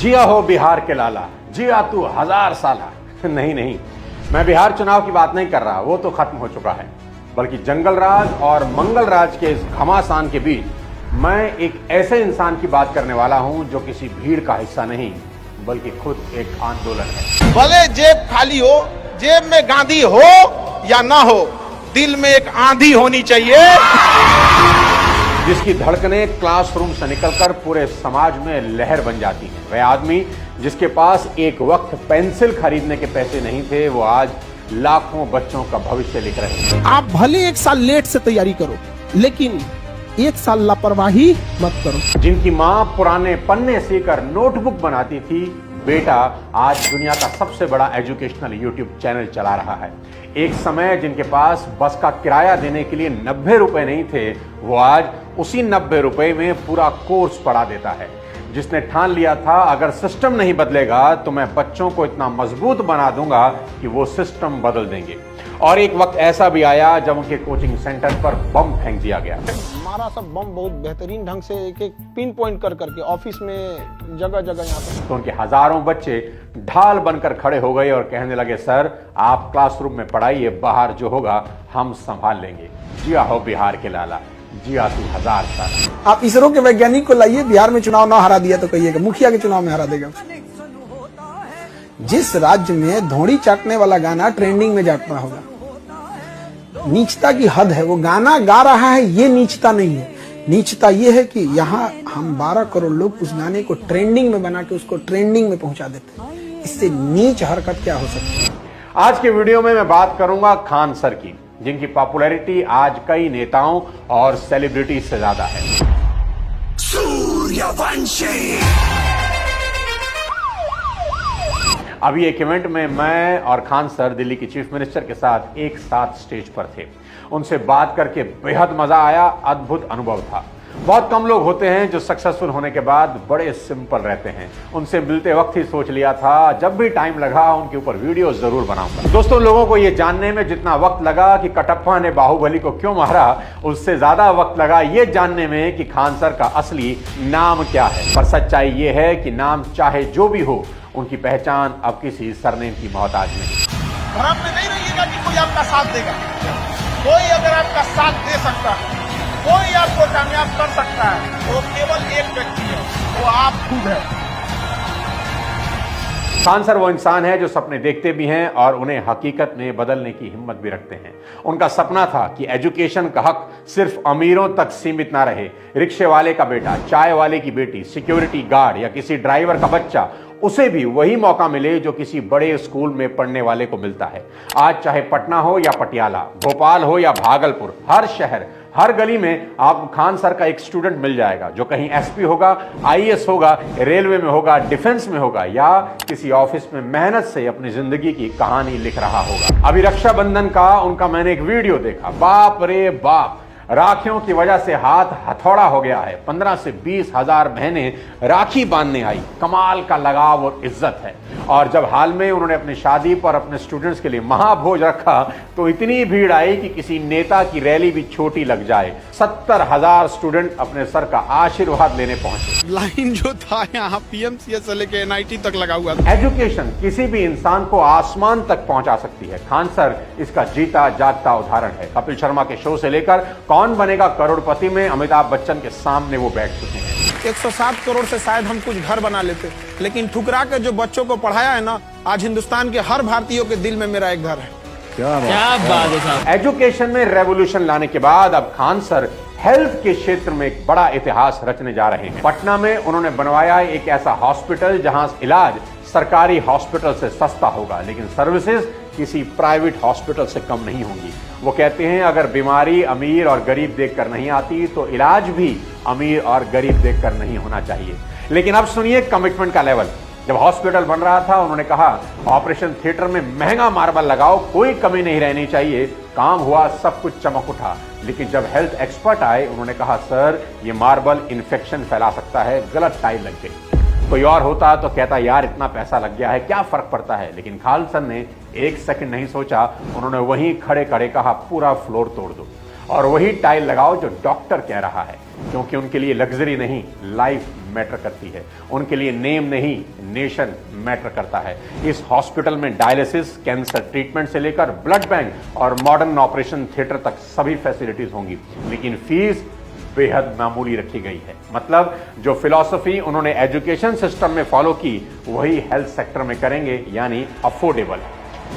जिया हो बिहार के लाला, जिया तू 1000 साला। नहीं नहीं, मैं बिहार चुनाव की बात नहीं कर रहा, वो तो खत्म हो चुका है, बल्कि जंगल राज और मंगल राज के इस घमासान के बीच मैं एक ऐसे इंसान की बात करने वाला हूं जो किसी भीड़ का हिस्सा नहीं बल्कि खुद एक आंदोलन है। भले जेब खाली हो, जेब में गांधी हो या ना हो, दिल में एक आंधी होनी चाहिए जिसकी धड़कनें क्लासरूम से निकलकर पूरे समाज में लहर बन जाती है। वह आदमी जिसके पास एक वक्त पेंसिल खरीदने के पैसे नहीं थे, वो आज लाखों बच्चों का भविष्य लिख रहे हैं। आप भले 1 साल लेट से तैयारी करो, लेकिन 1 साल लापरवाही मत करो। जिनकी माँ पुराने पन्ने सीकर नोटबुक बनाती थी, बेटा आज दुनिया का सबसे बड़ा एजुकेशनल यूट्यूब चैनल चला रहा है। एक समय जिनके पास बस का किराया देने के लिए 90 रुपए नहीं थे, वो आज उसी 90 रुपए में पूरा कोर्स पढ़ा देता है। जिसने ठान लिया था अगर सिस्टम नहीं बदलेगा तो मैं बच्चों को इतना मजबूत बना दूंगा कि वो सिस्टम बदल देंगे। और एक वक्त ऐसा भी आया जब उनके कोचिंग सेंटर पर बम फेंक दिया गया। हमारा सब बम बहुत बेहतरीन ढंग से एक एक पिन पॉइंट कर करके ऑफिस में जगह जगह यहाँ पे, तो उनके हजारों बच्चे ढाल बनकर खड़े हो गए और कहने लगे, सर आप क्लासरूम में पढ़ाइए, बाहर जो होगा हम संभाल लेंगे। जिया हो बिहार के लाला, जिया तू 1000 साल। आप इसरो के वैज्ञानिक को लाइए, बिहार में चुनाव ना हरा दिया तो कहिएगा मुखिया के चुनाव में हरा देगा। जिस राज्य में धोड़ी चाटने वाला गाना ट्रेंडिंग में जाता होगा, नीचता की हद है। वो गाना गा रहा है, ये नीचता नहीं है। नीचता ये है कि यहाँ हम 12 करोड़ लोग उस गाने को ट्रेंडिंग में बना के उसको ट्रेंडिंग में पहुंचा देते हैं। इससे नीच हरकत क्या हो सकती है? आज के वीडियो में मैं बात करूंगा खान सर की, जिनकी पॉपुलैरिटी आज कई नेताओं और सेलिब्रिटी से ज्यादा है। सूर्यवंशी। अभी एक इवेंट में मैं और खान सर दिल्ली की चीफ मिनिस्टर के साथ एक साथ स्टेज पर थे। उनसे बात करके बेहद मजा आया, अद्भुत अनुभव था। बहुत कम लोग होते हैं जो सक्सेसफुल होने के बाद बड़े सिंपल रहते हैं। उनसे मिलते वक्त ही सोच लिया था जब भी टाइम लगा उनके ऊपर वीडियो जरूर बनाऊंगा। दोस्तों, लोगों को यह जानने में जितना वक्त लगा कि कटप्पा ने बाहुबली को क्यों मारा, उससे ज्यादा वक्त लगा ये जानने में कि खान सर का असली नाम क्या है। पर सच्चाई ये है कि नाम चाहे जो भी हो, उनकी पहचान अब किसी सरनेम की मोहताज नहीं। भ्रम में नहीं रहिएगा कि कोई आपका साथ देगा। कोई अगर आपका साथ दे सकता है, कोई आपको कामयाब कर सकता है, वो केवल एक व्यक्ति है, वो आप खुद है। खान सर वो इंसान है जो सपने देखते भी हैं और उन्हें हकीकत में बदलने की हिम्मत भी रखते हैं। उनका सपना था कि एजुकेशन का हक सिर्फ अमीरों तक सीमित ना रहे। रिक्शे वाले का बेटा, चाय वाले की बेटी, सिक्योरिटी गार्ड या किसी ड्राइवर का बच्चा, उसे भी वही मौका मिले जो किसी बड़े स्कूल में पढ़ने वाले को मिलता है। आज चाहे पटना हो या पटियाला, भोपाल हो या भागलपुर, हर शहर, हर गली में आपको खान सर का एक स्टूडेंट मिल जाएगा जो कहीं एसपी होगा, आईएएस होगा, रेलवे में होगा, डिफेंस में होगा या किसी ऑफिस में मेहनत से अपनी जिंदगी की कहानी लिख रहा होगा। अभी रक्षाबंधन का उनका मैंने एक वीडियो देखा, बाप रे बाप, राखियों की वजह से हाथ हथौड़ा हो गया है। 15 से 20 हजार बहनें राखी बांधने आई। कमाल का लगाव और इज्जत है। और जब हाल में उन्होंने अपनी शादी पर अपने स्टूडेंट्स के लिए महाभोज रखा तो इतनी भीड़ आई कि किसी नेता की रैली भी छोटी लग जाए। 70,000 स्टूडेंट अपने सर का आशीर्वाद लेने पहुंचे। लाइन जो था यहाँ पीएमसीएच से लेके एनआईटी तक लगा हुआ था। एजुकेशन किसी भी इंसान को आसमान तक पहुंचा सकती है। खान सर इसका जीता जागता उदाहरण है। कपिल शर्मा के शो से लेकर कौन बनेगा करोड़पति में अमिताभ बच्चन के सामने वो बैठ चुके हैं। 107 करोड़ से शायद हम कुछ घर बना लेते, लेकिन ठुकरा के जो बच्चों को पढ़ाया है ना, आज हिंदुस्तान के हर भारतीयों के दिल में मेरा एक घर है। क्या बात है साहब। एजुकेशन में रेवोल्यूशन लाने के बाद अब खान सर हेल्थ के क्षेत्र में एक बड़ा इतिहास रचने जा रहे हैं। पटना में उन्होंने बनवाया एक ऐसा हॉस्पिटल जहां इलाज सरकारी हॉस्पिटल से सस्ता होगा, लेकिन सर्विसेज किसी प्राइवेट हॉस्पिटल से कम नहीं होंगी। वो कहते हैं अगर बीमारी अमीर और गरीब देखकर नहीं आती तो इलाज भी अमीर और गरीब देखकर नहीं होना चाहिए। लेकिन अब सुनिए कमिटमेंट का लेवल। जब हॉस्पिटल बन रहा था उन्होंने कहा ऑपरेशन थिएटर में महंगा मार्बल लगाओ, कोई कमी नहीं रहनी चाहिए। काम हुआ, सब कुछ चमक उठा। लेकिन जब हेल्थ एक्सपर्ट आए उन्होंने कहा सर ये मार्बल इन्फेक्शन फैला सकता है, गलत टाइल लग गई। कोई और होता तो कहता यार इतना पैसा लग गया है, क्या फर्क पड़ता है। लेकिन खान सर ने एक सेकंड नहीं सोचा, उन्होंने वहीं खड़े खड़े कहा पूरा फ्लोर तोड़ दो और वही टाइल लगाओ जो डॉक्टर कह रहा है, क्योंकि उनके लिए लग्जरी नहीं लाइफ मैटर करती है। उनके लिए नेम नहीं, नेशन मैटर करता है। इस हॉस्पिटल में डायलिसिस, कैंसर ट्रीटमेंट से लेकर ब्लड बैंक और मॉडर्न ऑपरेशन थिएटर तक सभी फैसिलिटीज होंगी, लेकिन फीस बेहद मामूली रखी गई है। मतलब जो फिलॉसफी उन्होंने एजुकेशन सिस्टम में फॉलो की वही हेल्थ सेक्टर में करेंगे, यानी अफोर्डेबल।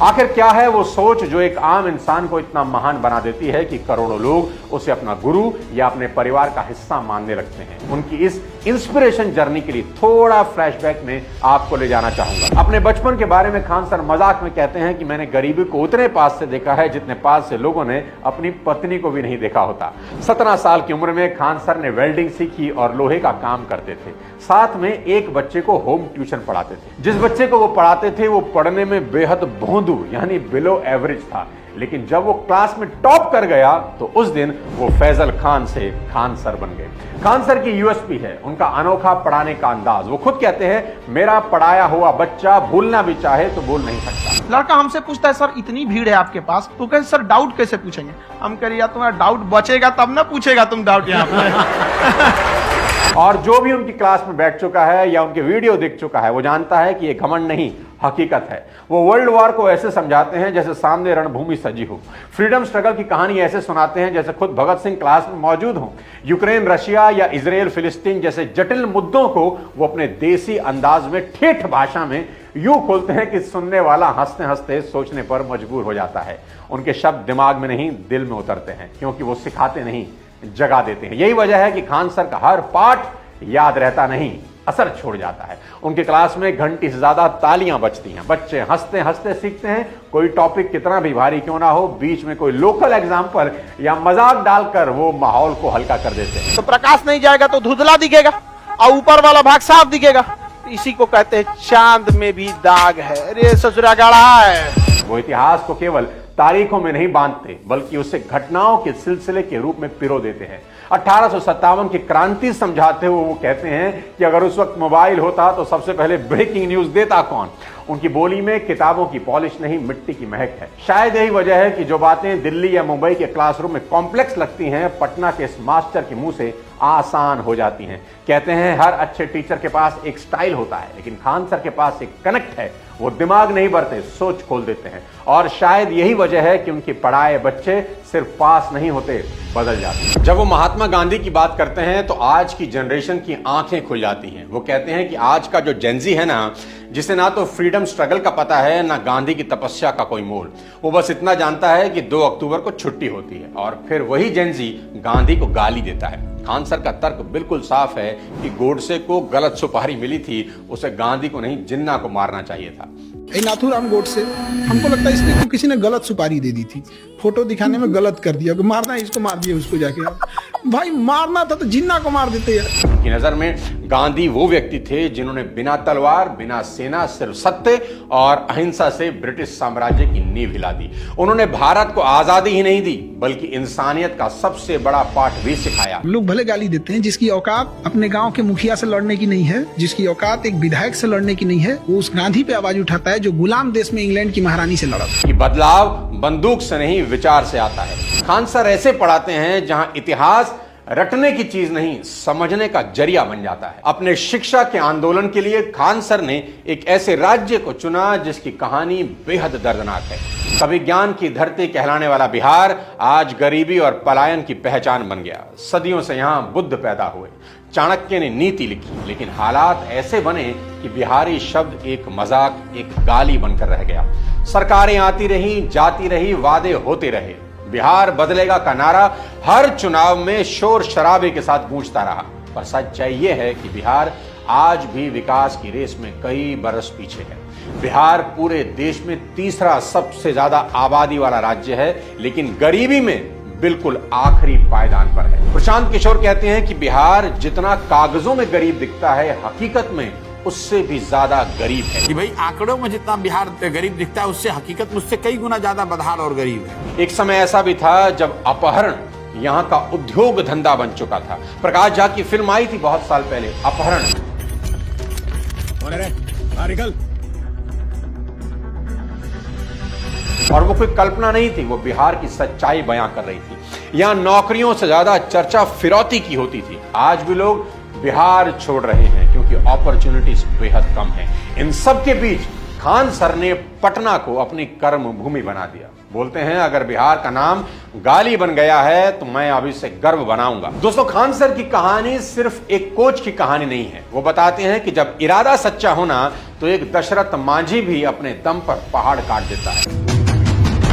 आखिर क्या है वो सोच जो एक आम इंसान को इतना महान बना देती है कि करोड़ों लोग उसे अपना गुरु या अपने परिवार का हिस्सा मानने लगते हैं। उनकी इस इंस्पिरेशन जर्नी के लिए थोड़ा फ्लैशबैक में आपको ले जाना चाहूंगा। अपने बचपन के बारे में खान सर मजाक में कहते हैं कि मैंने गरीबी को उतने पास से देखा है जितने पास से लोगों ने अपनी पत्नी को भी नहीं देखा होता। 17 साल की उम्र में खान सर ने वेल्डिंग सीखी और लोहे का काम करते थे। साथ में एक बच्चे को होम ट्यूशन पढ़ाते थे। जिस बच्चे को वो पढ़ाते थे वो पढ़ने में बेहद भोंदू यानी बिलो एवरेज था, लेकिन जब वो क्लास में टॉप कर गया तो उस दिन वो फैजल खान से खान सर बन गए। खान सर की यूएसपी है उनका अनोखा पढ़ाने का अंदाज। वो खुद कहते हैं मेरा पढ़ाया हुआ बच्चा भूलना भी चाहे तो भूल नहीं सकता। लड़का हमसे पूछता है सर इतनी भीड़ है आपके पास, तो कहते सर डाउट कैसे पूछेंगे? हम कह रहे यार तुम्हारा डाउट बचेगा तब ना पूछेगा तुम डाउट यहाँ पे। और जो भी उनकी क्लास में बैठ चुका है या उनके वीडियो देख चुका है वो जानता है कि ये घमंड नहीं, हकीकत है। वो वर्ल्ड वॉर को ऐसे समझाते हैं जैसे सामने रणभूमि सजी हो। फ्रीडम स्ट्रगल की कहानी ऐसे सुनाते हैं जैसे खुद भगत सिंह क्लास में मौजूद हो। यूक्रेन, रशिया या इजराइल, फिलिस्तीन जैसे जटिल मुद्दों को वो अपने देसी अंदाज में ठेठ भाषा में यूं खोलते हैं कि सुनने वाला हंसते हंसते सोचने पर मजबूर हो जाता है। उनके शब्द दिमाग में नहीं दिल में उतरते हैं, क्योंकि वो सिखाते नहीं जगा देते हैं। यही वजह है कि खान सर का हर पाठ याद रहता नहीं, असर छोड़ जाता है। उनके क्लास में घंटी से ज्यादा तालियां बजती हैं। बच्चे हंसते हंसते सीखते हैं। कोई टॉपिक कितना भी भारी क्यों ना हो, बीच में कोई लोकल एग्जाम्पल या मजाक डालकर वो माहौल को हल्का कर देते हैं। तो प्रकाश नहीं जाएगा तो धुंधला दिखेगा और ऊपर वाला भाग साफ दिखेगा। इसी को कहते हैं चांद में भी दाग है, अरे ससुरा गाढ़ा है। वो इतिहास को केवल तारीखों में नहीं बांधते बल्कि उसे घटनाओं के सिलसिले के रूप में पिरो देते हैं। 1857 की क्रांति समझाते हुए वो कहते हैं कि अगर उस वक्त मोबाइल होता तो सबसे पहले ब्रेकिंग न्यूज देता कौन। उनकी बोली में किताबों की पॉलिश नहीं, मिट्टी की महक है। शायद यही वजह है कि जो बातें दिल्ली या मुंबई के क्लासरूम में कॉम्प्लेक्स लगती हैं, पटना के इस मास्टर के मुंह से आसान हो जाती हैं। कहते हैं हर अच्छे टीचर के पास एक स्टाइल होता है, लेकिन खान सर के पास एक कनेक्ट है। वो दिमाग नहीं भरते, सोच खोल देते हैं। और शायद यही वजह है कि उनके पढ़ाए बच्चे सिर्फ पास नहीं होते, बदल जाते। जब वो महात्मा गांधी की बात करते हैं तो आज की जनरेशन की आंखें खुल जाती हैं। वो कहते हैं कि आज का जो जेनजी है ना, जिसे ना तो फ्रीडम स्ट्रगल का पता है ना गांधी की तपस्या का कोई मोल, वो बस इतना जानता है कि 2 अक्टूबर को छुट्टी होती है और फिर वही जेनजी गांधी को गाली देता है। खान सर का तर्क बिल्कुल साफ है कि गोडसे को गलत सुपारी मिली थी, उसे गांधी को नहीं जिन्ना को मारना चाहिए था। नाथूराम गोडसे, हमको लगता है इसलिए किसी ने गलत सुपारी दे दी थी, फोटो दिखाने में गलत कर दिया, मारना है इसको मार दिया उसको जाके। भाई मारना था तो जिन्ना को मार देते यार। उनकी नजर में गांधी वो व्यक्ति थे जिन्होंने बिना तलवार, बिना सेना, सिर्फ सत्य और अहिंसा से ब्रिटिश साम्राज्य की नींव हिला दी। उन्होंने भारत को आजादी ही नहीं दी बल्कि इंसानियत का सबसे बड़ा पाठ भी सिखाया। लोग भले गाली देते हैं, जिसकी औकात अपने गांव के मुखिया से लड़ने की नहीं है, जिसकी औकात एक विधायक से लड़ने की नहीं है, वो उस गांधी पे आवाज उठाता है जो गुलाम देश में इंग्लैंड की महारानी से लड़ा। कि बदलाव बंदूक से नहीं विचार से आता है। खान सर ऐसे पढ़ाते हैं जहां इतिहास रटने की चीज नहीं, समझने का जरिया बन जाता है। अपने शिक्षा के आंदोलन के लिए खान सर ने एक ऐसे राज्य को चुना जिसकी कहानी बेहद दर्दनाक है। कभी ज्ञान की धरती कहलाने वाला बिहार आज गरीबी और पलायन की पहचान बन गया। सदियों से यहां बुद्ध पैदा हुए, चाणक्य ने नीति लिखी, लेकिन हालात ऐसे बने कि बिहारी शब्द एक मजाक, एक गाली बनकर रह गया। सरकारें आती रही, जाती रही, वादे होते रहे। बिहार बदलेगा का नारा हर चुनाव में शोर शराबे के साथ गूंजता रहा, पर सच्चाई यह है कि बिहार आज भी विकास की रेस में कई बरस पीछे है। बिहार पूरे देश में तीसरा सबसे ज्यादा आबादी वाला राज्य है, लेकिन गरीबी में बिल्कुल आखिरी पायदान पर है। प्रशांत किशोर कहते हैं कि बिहार जितना कागजों में गरीब दिखता है, हकीकत में उससे भी ज्यादा गरीब है। कि भाई आंकड़ों में जितना बिहार गरीब दिखता है, उससे हकीकत मुझसे कई गुना ज्यादा बदहाल और गरीब है। एक समय ऐसा भी था जब अपहरण यहाँ का उद्योग धंधा बन चुका था। प्रकाश झा की फिल्म आई थी बहुत साल पहले, अपहरण। और वो कोई कल्पना नहीं थी, वो बिहार की सच्चाई बयां कर रही थी। यहां नौकरियों से ज्यादा चर्चा फिरौती की होती थी। आज भी लोग बिहार छोड़ रहे हैं क्योंकि अपॉर्चुनिटीज बेहद कम है। इन सब के बीच खान सर ने पटना को अपनी कर्म भूमि बना दिया। बोलते हैं अगर बिहार का नाम गाली बन गया है तो मैं अब इसे गर्व बनाऊंगा। दोस्तों, खान सर की कहानी सिर्फ एक कोच की कहानी नहीं है। वो बताते हैं कि जब इरादा सच्चा होना तो एक दशरथ मांझी भी अपने दम पर पहाड़ काट देता है।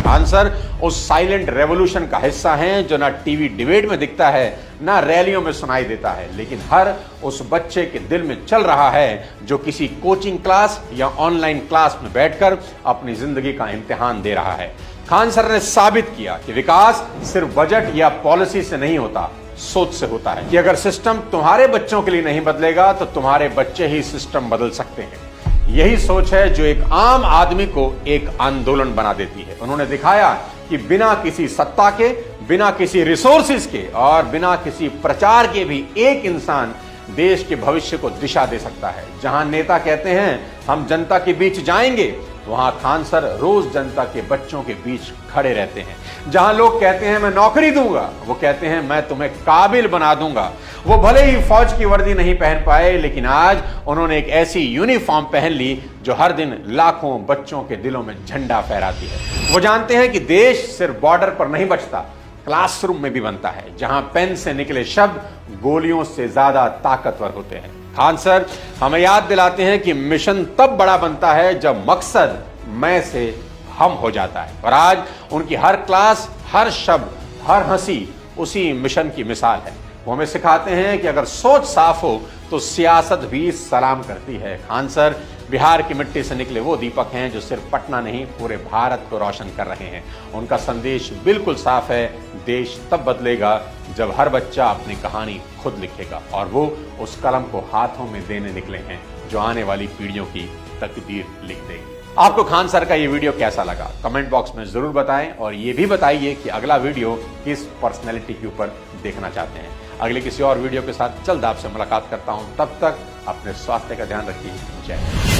खान सर उस साइलेंट रेवोल्यूशन का हिस्सा हैं जो ना टीवी डिबेट में दिखता है, ना रैलियों में सुनाई देता है, लेकिन हर उस बच्चे के दिल में चल रहा है जो किसी कोचिंग क्लास या ऑनलाइन क्लास में बैठकर अपनी जिंदगी का इम्तिहान दे रहा है। खान सर ने साबित किया कि विकास सिर्फ बजट या पॉलिसी से नहीं होता, सोच से होता है। कि अगर सिस्टम तुम्हारे बच्चों के लिए नहीं बदलेगा तो तुम्हारे बच्चे ही सिस्टम बदल सकते हैं। यही सोच है जो एक आम आदमी को एक आंदोलन बना देती है। उन्होंने दिखाया कि बिना किसी सत्ता के, बिना किसी रिसोर्सेज के और बिना किसी प्रचार के भी एक इंसान देश के भविष्य को दिशा दे सकता है। जहां नेता कहते हैं हम जनता के बीच जाएंगे, वहां खान सर रोज जनता के बच्चों के बीच खड़े रहते हैं। जहां लोग कहते हैं मैं नौकरी दूंगा, वो कहते हैं मैं तुम्हें काबिल बना दूंगा। वो भले ही फौज की वर्दी नहीं पहन पाए, लेकिन आज उन्होंने एक ऐसी यूनिफॉर्म पहन ली जो हर दिन लाखों बच्चों के दिलों में झंडा फहराती है। वो जानते हैं कि देश सिर्फ बॉर्डर पर नहीं बचता, क्लासरूम में भी बनता है, जहां पेन से निकले शब्द गोलियों से ज्यादा ताकतवर होते हैं। खान सर हमें याद दिलाते हैं कि मिशन तब बड़ा बनता है जब मकसद मैं से हम हो जाता है। और आज उनकी हर क्लास, हर शब्द, हर हंसी उसी मिशन की मिसाल है। वो हमें सिखाते हैं कि अगर सोच साफ हो तो सियासत भी सलाम करती है। खान सर बिहार की मिट्टी से निकले वो दीपक हैं जो सिर्फ पटना नहीं पूरे भारत को रोशन कर रहे हैं। उनका संदेश बिल्कुल साफ है, देश तब बदलेगा जब हर बच्चा अपनी कहानी खुद लिखेगा, और वो उस कलम को हाथों में देने निकले हैं जो आने वाली पीढ़ियों की तकदीर लिख देगी। आपको खान सर का ये वीडियो कैसा लगा कमेंट बॉक्स में जरूर बताएं, और ये भी बताइए कि अगला वीडियो किस पर्सनैलिटी के ऊपर देखना चाहते हैं। अगले किसी और वीडियो के साथ जल्द आपसे मुलाकात करता हूं। तब तक अपने स्वास्थ्य का ध्यान रखिए। जय हिंद।